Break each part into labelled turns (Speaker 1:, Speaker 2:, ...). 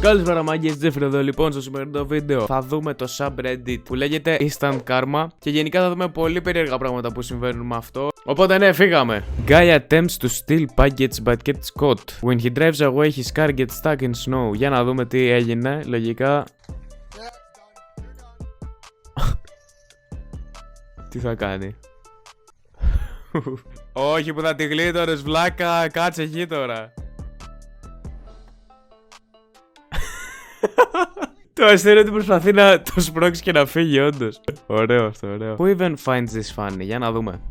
Speaker 1: Καλησπέρα μάγκες, Τζέφρι εδώ. Λοιπόν, στο σημερινό βίντεο θα δούμε το subreddit που λέγεται Instant Karma και γενικά θα δούμε πολύ περίεργα πράγματα που συμβαίνουν με αυτό. Οπότε ναι, φύγαμε. Guy attempts to steal packets but gets caught. When he drives away his car gets stuck in snow. Για να δούμε τι έγινε, λογικά. Τι θα κάνει? Όχι που θα τη γλίτωρες βλάκα, κάτσε εκεί τώρα. Το αστείο ότι προσπαθεί να το σπρώξει και να φύγει όντως. Ωραίο αυτό, ωραίο. Who even finds this funny? Για να δούμε.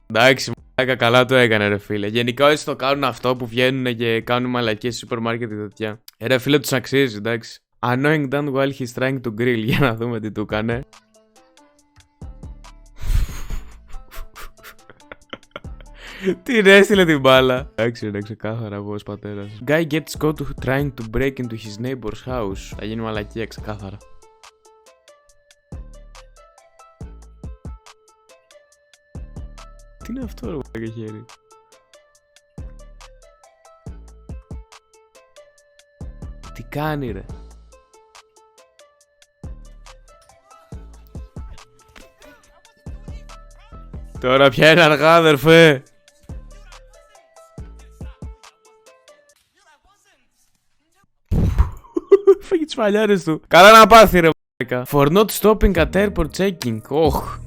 Speaker 1: Εντάξει, καλά το έκανε ρε φίλε. Γενικά όσοι το κάνουν αυτό που βγαίνουν και κάνουν μαλακίες στο σούπερ μάρκετ και τέτοια. Ρε φίλε τους αξίζει, εντάξει. Annoying done while he's trying to grill. Για να δούμε τι του έκανε. Την έστειλε την μπάλα. Εντάξει, είναι ξεκάθαρα εγώ ως πατέρας. Guy gets caught trying to break into his neighbor's house. Θα γίνει μαλακία ξεκάθαρα. Τι είναι αυτό ρε και χέρι? Τι κάνει ρε? Τώρα πια είναι αργά αδερφέ. Φάγει τις φαλιάρες του. Καλά να πάθει ρε μ***κα. For not stopping at airport checking. Οχ.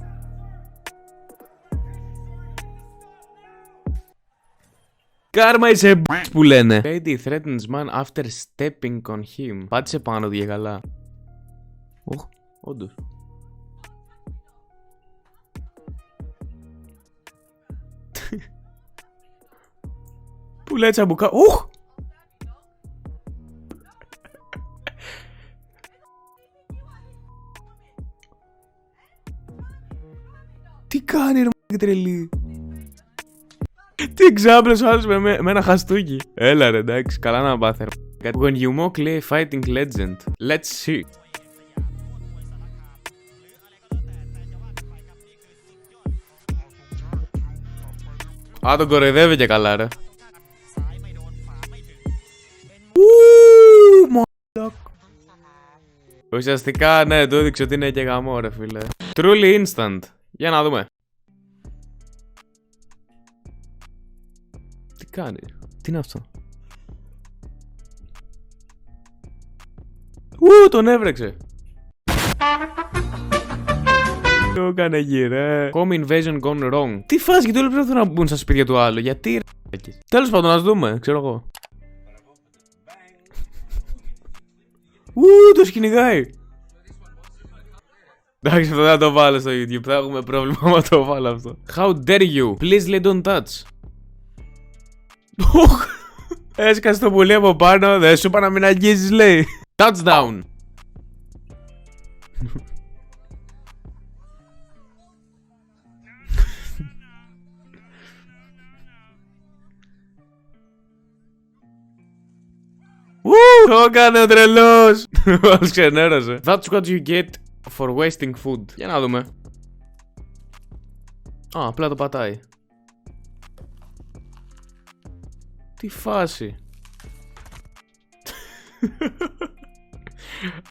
Speaker 1: Κάρμα είσαι που λένε. Lady threatens man after stepping on him. Πάτησε πάνω του για καλά. Οχ, όντως. Που λέει τσαμπουκά. Οχ! Τι κάνει ρε μ***και τρελή? Τι ξάπλες ο άλλος με ένα χαστούκι. Έλα ρε εντάξει, καλά να πάθει ρε. When you mock a fighting legend. Let's see. Α, τον κοροϊδεύει και καλά ρε. Ουσιαστικά ναι, του έδειξε ότι είναι και γαμό ρε φίλε. Truly instant. Για να δούμε. Τι κάνει? Τι είναι αυτό? Τον έβρεξε. Το έκανε εκεί ρε. Home invasion gone wrong. Τι φάση, γιατί όλοι πρέπει να μπουν στα σπίτια του άλλου? Γιατί ρε? Τέλος πάντων, ας δούμε, ξέρω εγώ. Το σκυνηγάει. Εντάξει, αυτό θα το βάλω στο YouTube. Θα έχουμε πρόβλημα με το βάλω αυτό. How dare you? Please let don't touch. Έσκασε το πουλί από πάνω. Δεν σου είπα να μην αγγίζεις λέει. Touchdown. Το έκανε ο τρελός. Όλος ξενέρωσε. That's what you get for wasting food. Για να δούμε. Α, απλά το πατάει. Τι φάση.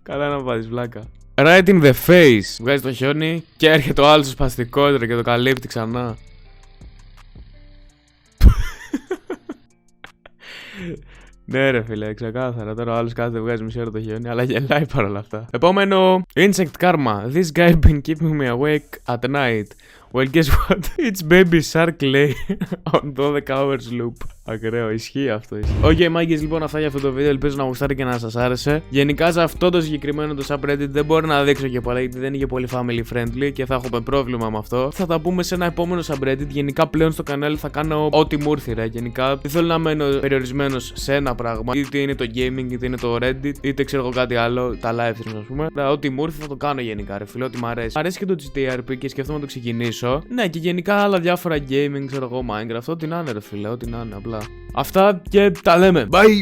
Speaker 1: Καλά να βάζεις βλάκα. Right in the face. Βγάζει το χιόνι και έρχεται ο άλλος σπαστικός και το καλύπτει ξανά. Ναι ρε φίλε, ξεκάθαρα. Τώρα ο άλλος κάθεται βγάζει μισή ώρα το χιόνι, αλλά γελάει παρόλα αυτά. Επόμενο. Insect Karma. This guy been keeping me awake at night. Well, guess what? It's baby shark lay on 12 hours loop. Ακραίο, ισχύει αυτό. Ok, μάγκες, λοιπόν, αυτά για αυτό το βίντεο. Ελπίζω να γουστάρει και να σας άρεσε. Γενικά, σε αυτό το συγκεκριμένο το subreddit δεν μπορώ να δείξω και πολλά γιατί δεν είναι και πολύ family friendly και θα έχουμε πρόβλημα με αυτό. Θα τα πούμε σε ένα επόμενο subreddit. Γενικά, πλέον στο κανάλι θα κάνω ό,τι μου ήρθε, ρε. Γενικά, δεν θέλω να μένω περιορισμένος σε ένα πράγμα. Είτε είναι το gaming, είτε είναι το Reddit, είτε ξέρω εγώ κάτι άλλο, τα live streams, ας πούμε. Ό,τι μου ήρθε θα το κάνω γενικά, ρε φίλε, ό,τι μ' αρέσει. Μ' αρέσει και το GTRP και σκέφτομαι να το ξεκινήσω. Ναι, και γενικά άλλα διάφορα gaming, ξέρω εγώ, Minecraft, ό,τι να είναι, ρε φίλε, ό,τι να είναι, απλά. Αυτά και τα λέμε. Bye!